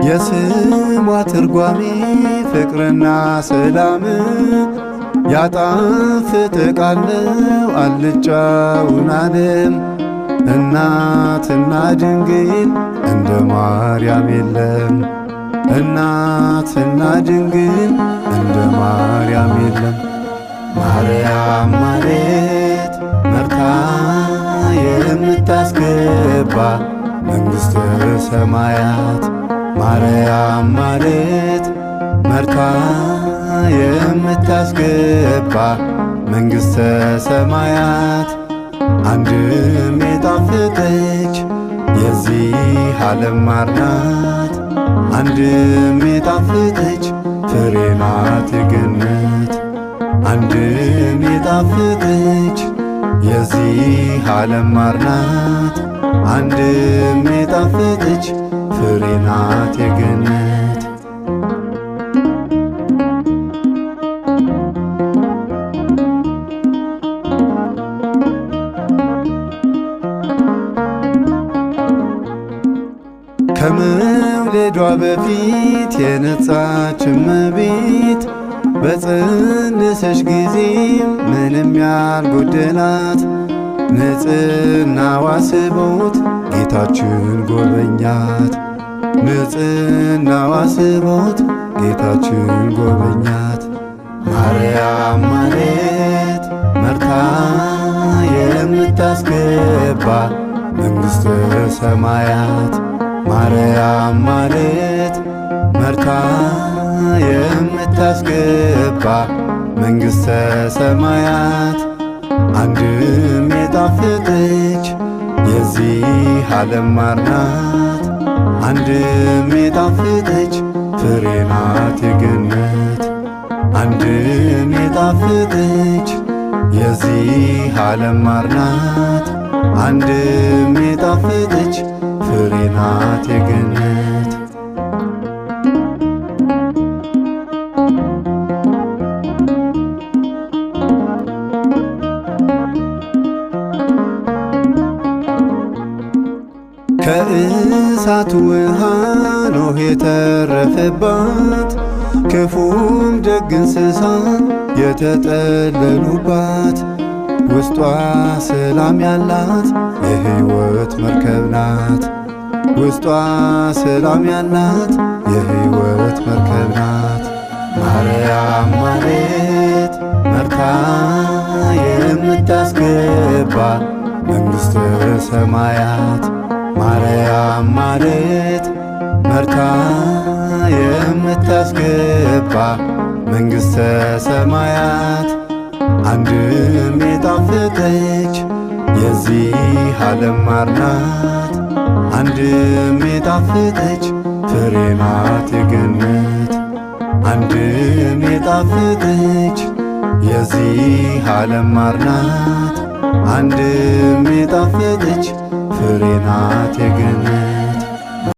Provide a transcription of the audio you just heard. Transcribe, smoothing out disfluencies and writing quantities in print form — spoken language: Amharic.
የስሟ ትርጓሜ ፍቅርና ሰላም ያጣፍጥ ቃል ነው አልጫውን ዓለም። እናትና ድንግል እንደ ማርያም የለም። እናትና ድንግል እንደ ማርያም የለም። ማርያም ማለት መርታ የምታስገባ መንግሥተ ሰማያት። ማርያም ማለት መርታ የምታስገባ መንግሥተ ሰማያት። አንድም የጣፈጠች የዚህ ዓለም ማር ናት። አንድም የጣፈጠች ፍሬ ናት የገነት። አንድም የጣፈጠች የዚህ ዓለም ማር ናት። አንድም የጣፈጠች ፍሬ ናት የገነት። ከመውለዷ በፊት የነጻች እመቤት በፀነሰች ጊዜ ምንም ያልጎደላት ንጽሕናዋ ስቦት ጌታችን ጎበኛት። ንጽሕናዋ ስቦት ጌታችን ጎበኛት። ማርያም ማለት መርታ የምታስገባ መንግሥተ ሰማያት። ማርያም ማለት መርታ የምታስገባ መንግሥተ ሰማያት። አንድም የጣፈጠች የዚህ ዓለም ማር ናት። አንድም የጣፈጠች ፍሬ ናት የገነት። አንድም የጣፈጠች የዚህ ዓለም ማር ናት። አንድም የጣፈጠች ፍሬ ናት የገነት። ከእሳቱ ውሃ ኖህ የተረፈባት ክፉም ደግ እንስሳ የተጠለሉባት ውስጧ ሰላም ያላት የሕይወት መርከብ ናት። ውስጧ ሰላም ያላት የሕይወት መርከብ ናት። ማርያም ማለት መርታ የምታስገባ መንግሥተ ሰማያት። ማርያም ማለት መርታ የምታስገባ መንግሥተ ሰማያት። አንድም የጣፈጠች የዚህ ዓለም ማር ናት። አንድም የጣፈጠች ፍሬ ናት የገነት። አንድም የጣፈጠች የዚህ ዓለም ማር ናት። አንድም የጣፈጠች ፍሬ ናት የገነት።